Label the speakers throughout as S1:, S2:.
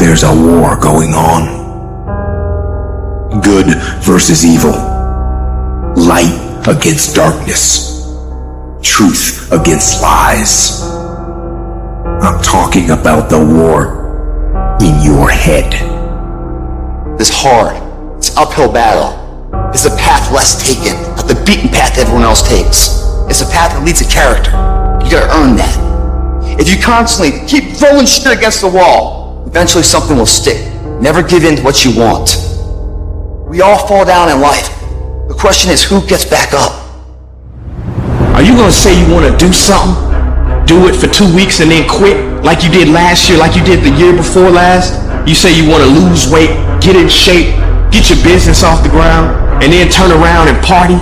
S1: there's a war going on. Good versus evil. Light against darkness. Truth against lies. I'm talking about the war in your head.
S2: It's hard. It's an uphill battle. It's a path less taken, not the beaten path everyone else takes. It's a path that leads to character. You gotta earn that. If you constantly keep throwing shit against the wall, eventually something will stick. Never give in to what you want. We all fall down in life. The question is, who gets back up?
S3: Are you gonna say you wanna do something? Do it for 2 weeks and then quit like you did last year, like you did the year before last? You say you wanna lose weight, get in shape, get your business off the ground, and then turn around and party,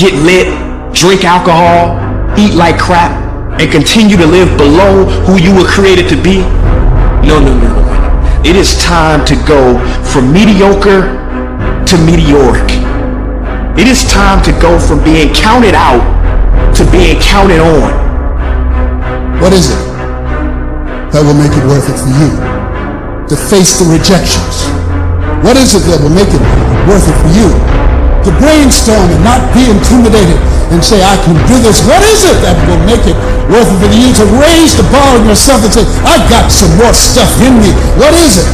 S3: get lit, drink alcohol, eat like crap, and continue to live below who you were created to be? No. It is time to go from mediocre to meteoric. It is time to go from being counted out to being counted on.
S4: What is it that will make it worth it for you to face the rejections? What is it that will make it worth it for you to brainstorm and not be intimidated and say, I can do this? What is it that will make it worth it for you to raise the bar on yourself and say, I've got some more stuff in me? What is it?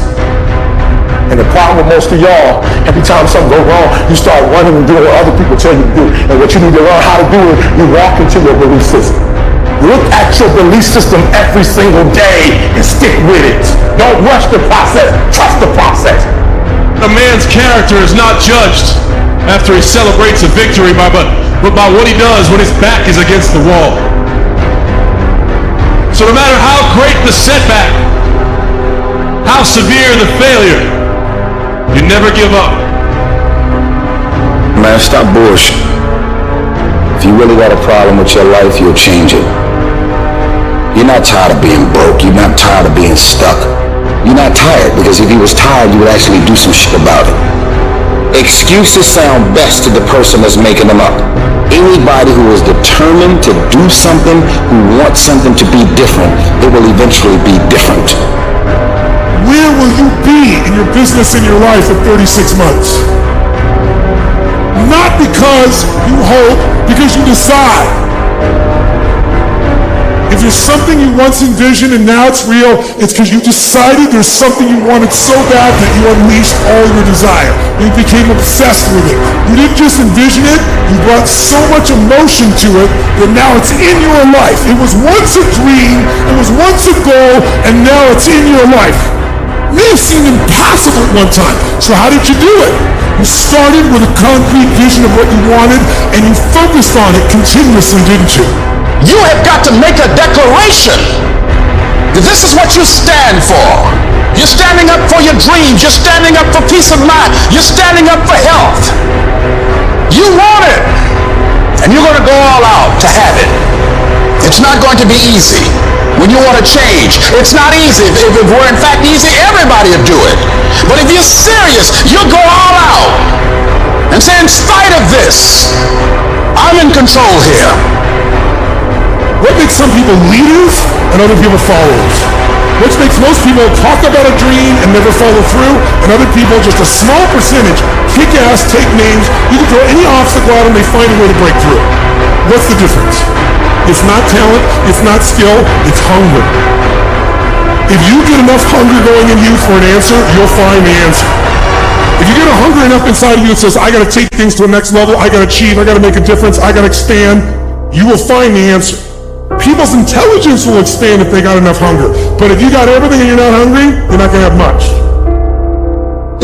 S5: And the problem with most of y'all, every time something goes wrong, you start running and doing what other people tell you to do. And what you need to learn how to do is you walk into your belief system. Look at your belief system every single day and stick with it. Don't rush the process. Trust the process.
S6: A man's character is not judged after he celebrates a victory but by what he does when his back is against the wall. So no matter how great the setback, how severe the failure, you never give up.
S7: Man, stop bullshit. If you really got a problem with your life, you'll change it. You're not tired of being broke. You're not tired of being stuck. You're not tired, because if you was tired, you would actually do some shit about it. Excuses sound best to the person that's making them up. Anybody who is determined to do something, who wants something to be different, it will eventually be different.
S4: Where will you be in your business and your life in 36 months? Not because you hope, because you decide. If there's something you once envisioned and now it's real, it's because you decided there's something you wanted so bad that you unleashed all your desire. You became obsessed with it. You didn't just envision it, you brought so much emotion to it that now it's in your life. It was once a dream, it was once a goal, and now it's in your life. It may have seemed impossible at one time. So how did you do it? You started with a concrete vision of what you wanted, and you focused on it continuously, didn't you?
S2: You have got to make a declaration that this is what you stand for. You're standing up for your dreams. You're standing up for peace of mind. You're standing up for health. You want it, and you're going to go all out to have it. It's not going to be easy. When you want to change, it's not easy. If it were in fact easy, everybody would do it. But if you're serious, you'll go all out and say, in spite of this, I'm in control here.
S4: What makes some people leaders and other people followers? What makes most people talk about a dream and never follow through, and other people, just a small percentage, kick ass, take names, you can throw any obstacle at them, they find a way to break through. What's the difference? It's not talent, it's not skill, it's hunger. If you get enough hunger going in you for an answer, you'll find the answer. If you get a hunger enough inside of you that says, I gotta take things to the next level, I gotta achieve, I gotta make a difference, I gotta expand, you will find the answer. People's intelligence will expand if they got enough hunger. But if you got everything and you're not hungry, you're not gonna have much.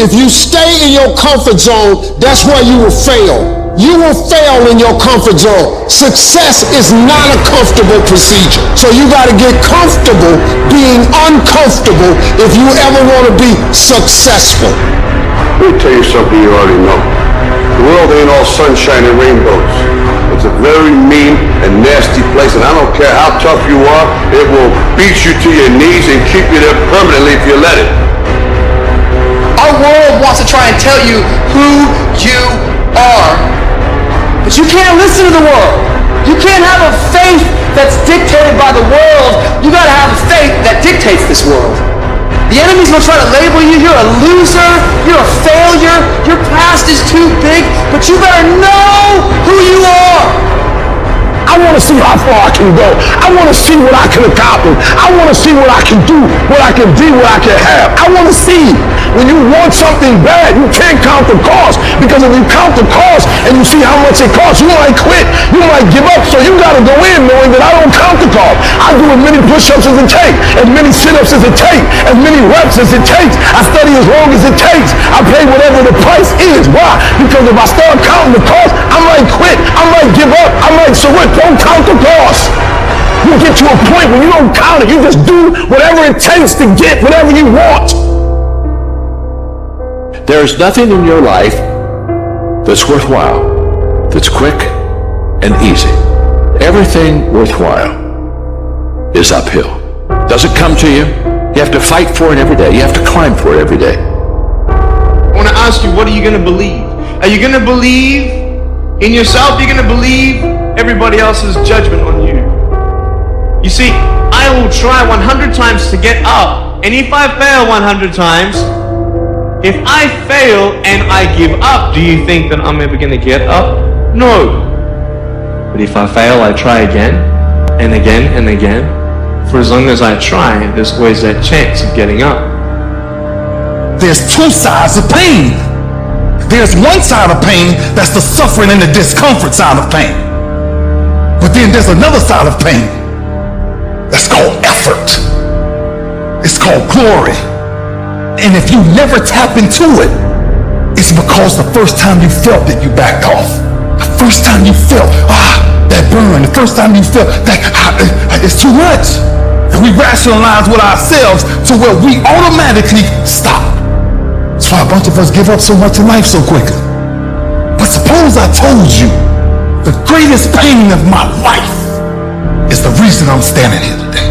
S8: If you stay in your comfort zone, that's where you will fail. You will fail in your comfort zone. Success is not a comfortable procedure. So you gotta get comfortable being uncomfortable if you ever wanna be successful.
S5: Let me tell you something you already know. The world ain't all sunshine and rainbows. It's a very mean and nasty place, and I don't care how tough you are, it will beat you to your knees and keep you there permanently if you let it.
S2: Our world wants to try and tell you who you are, but you can't listen to the world. You can't have a faith that's dictated by the world. You gotta have a faith that dictates this world.
S3: The enemy's gonna try to label you. You're a loser. You're a failure. Your past is too big. But you better know who you are.
S5: I want to see how far I can go. I want to see what I can accomplish. I want to see what I can do, what I can be, what I can have. I want to see. When you want something bad, you can't count the cost. Because if you count the cost and you see how much it costs, you might quit. You might give up. So you got to go in knowing that I don't count the cost. I do as many push-ups as it takes, as many sit-ups as it takes, as many reps as it takes. I study as long as it takes. I pay whatever the price is. Why? Because if I start counting the cost, I might quit. I might give up. I might surrender. Don't count the cost. You get to a point where you don't count it. You just do whatever it takes to get whatever you want.
S7: There's nothing in your life that's worthwhile, that's quick and easy. Everything worthwhile is uphill. Doesn't come to you. You have to fight for it every day. You have to climb for it every day.
S3: I want to ask you, what are you going to believe? Are you going to believe in yourself? Are you going to believe everybody else's judgment on you? You see, I will try 100 times to get up, and if I fail 100 times, if I fail and I give up, do you think that I'm ever going to get up? No. But if I fail, I try again and again and again. For as long as I try, there's always that chance of getting up.
S4: There's two sides of pain. There's one side of pain that's the suffering and the discomfort side of pain. But then there's another side of pain that's called effort. It's called glory. And if you never tap into it, it's because the first time you felt it, you backed off. The first time you felt, that burn. The first time you felt that it's too much. And we rationalize with ourselves to where we automatically stop. That's why a bunch of us give up so much in life so quickly. But suppose I told you the greatest pain of my life is the reason I'm standing here today.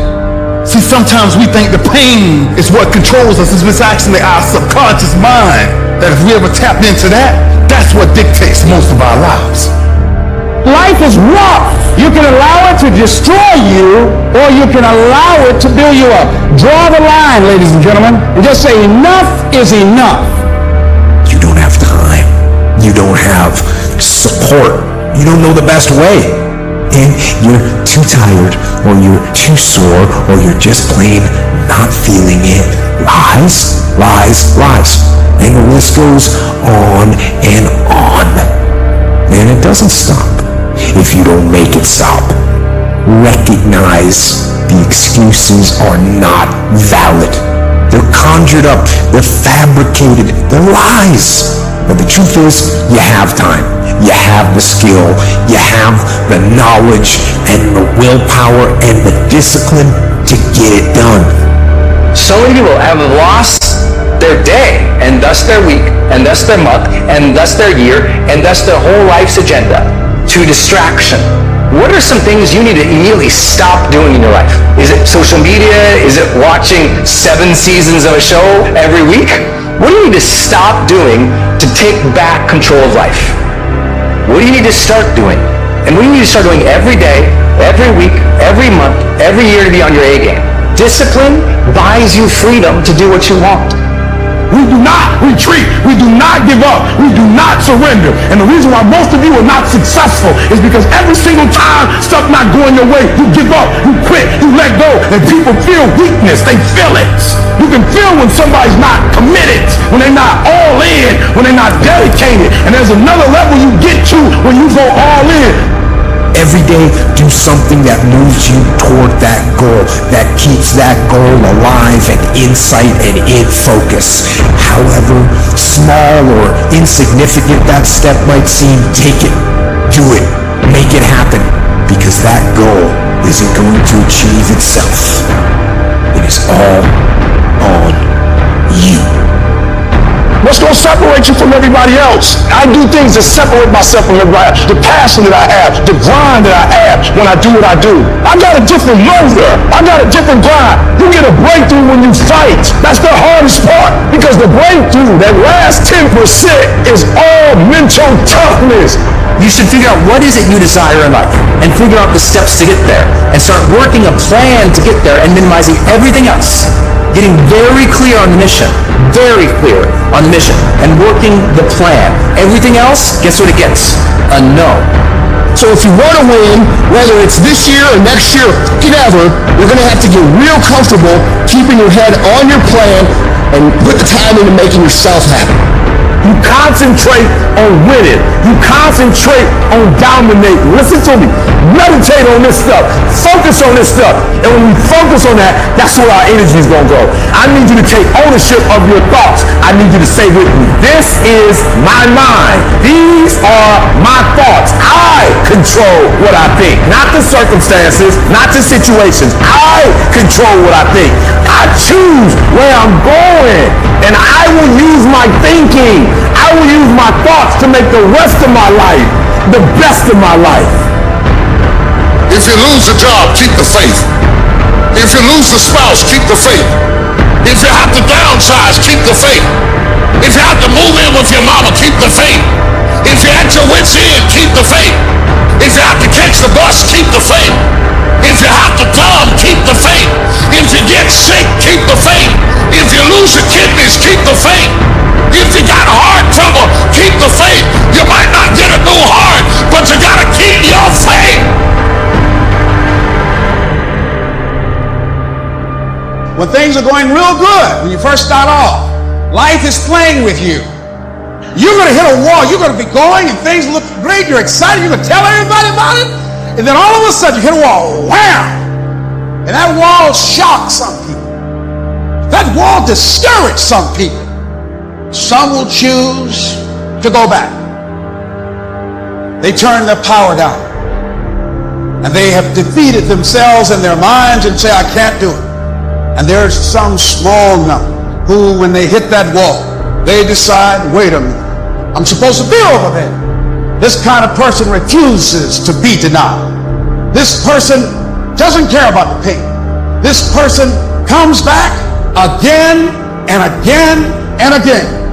S4: See, sometimes we think the pain is what controls us. It's actually our subconscious mind that if we ever tap into that, that's what dictates most of our lives.
S5: Life is rough. You can allow it to destroy you, or you can allow it to build you up. Draw the line, ladies and gentlemen, and just say enough is enough.
S1: You don't have time. You don't have support. You don't know the best way. And you're too tired, or you're too sore, or you're just plain not feeling it. Lies, lies, lies. And the list goes on and on. And it doesn't stop if you don't make it stop. Recognize the excuses are not valid. They're conjured up, they're fabricated, they're lies. But the truth is, you have time, you have the skill, you have the knowledge and the willpower and the discipline to get it done.
S9: So many people have lost their day, and thus their week, and thus their month, and thus their year, and thus their whole life's agenda to distraction. What are some things you need to immediately stop doing in your life? Is it social media? Is it watching 7 seasons of a show every week? What do you need to stop doing to take back control of life? What do you need to start doing? And what do you need to start doing every day, every week, every month, every year to be on your A game? Discipline buys you freedom to do what you want.
S5: We do not retreat. We do not give up. We do not surrender. And the reason why most of you are not successful is because every single time stuff not going your way, you give up, you quit, you let go, and people feel weakness. They feel it. You can feel when somebody's not committed, when they're not all in, when they're not dedicated. And there's another level you get to when you go all in.
S1: Every day, do something that moves you toward that goal, that keeps that goal alive and in sight and in focus. However small or insignificant that step might seem, take it, do it, make it happen, because that goal isn't going to achieve itself. It is all on you.
S5: What's going to separate you from everybody else? I do things that separate myself from everybody else. The passion that I have, the grind that I have when I do what I do. I got a different motor. I got a different grind. You get a breakthrough when you fight. That's the hardest part, because the breakthrough, that last 10% is all mental toughness.
S9: You should figure out what is it you desire in life and figure out the steps to get there and start working a plan to get there and minimizing everything else. getting very clear on the mission, and working the plan. Everything else, guess what it gets? A no.
S8: So if you want to win, whether it's this year or next year, whatever, you're going to have to get real comfortable keeping your head on your plan and put the time into making yourself happy.
S5: You concentrate on winning. You concentrate on dominating. Listen to me. Meditate on this stuff. Focus on this stuff. And when we focus on that, that's where our energy is going to go. I need you to take ownership of your thoughts. I need you to say with me, this is my mind. These are my thoughts. I control what I think. Not the circumstances, not the situations. I control what I think. I choose where I'm going. And I will use my thinking. I will use my thoughts to make the rest of my life the best of my life.
S2: If you lose a job, keep the faith. If you lose a spouse, keep the faith. If you have to downsize, keep the faith. If you have to move in with your mama, keep the faith. If you're at your wit's end, keep the faith. If you have to catch the bus, keep the faith. If you have to come, keep the faith. If you get sick, keep the faith. If you lose your kidneys, keep the faith. If you got heart trouble, keep the faith. You might not get a new heart, but you gotta keep your faith.
S10: When things are going real good, when you first start off, life is playing with you. You're gonna hit a wall, you're gonna be going and things look great, you're excited, you're gonna tell everybody about it, and then all of a sudden you hit a wall, wham! And that wall shocked some people. That wall discouraged some people. Some will choose to go back. They turn their power down. And they have defeated themselves in their minds and say, I can't do it. And there's some small number who, when they hit that wall, they decide, wait a minute, I'm supposed to be over there. This kind of person refuses to be denied. This person doesn't care about the pain. This person comes back again and again and again.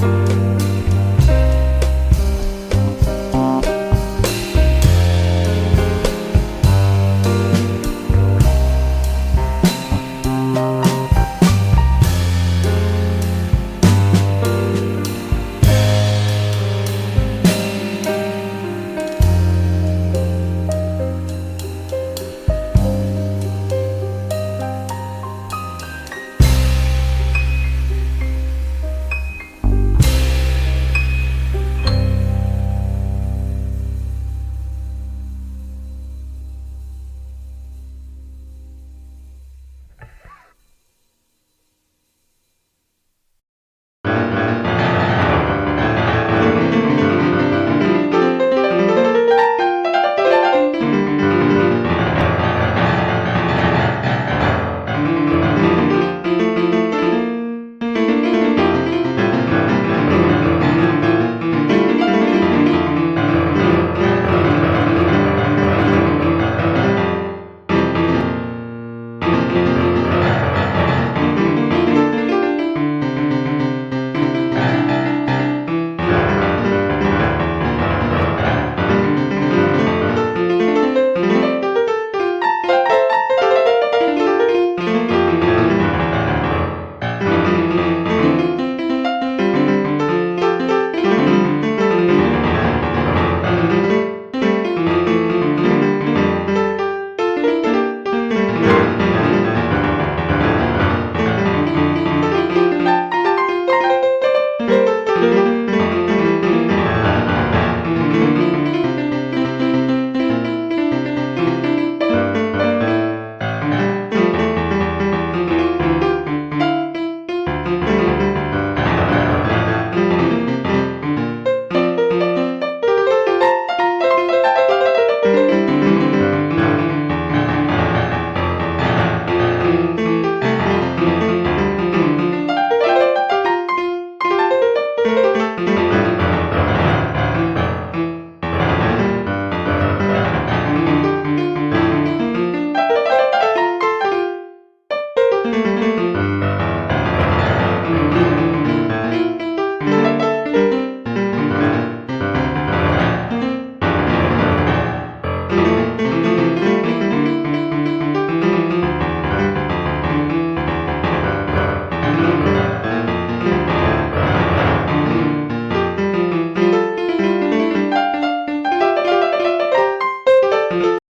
S11: you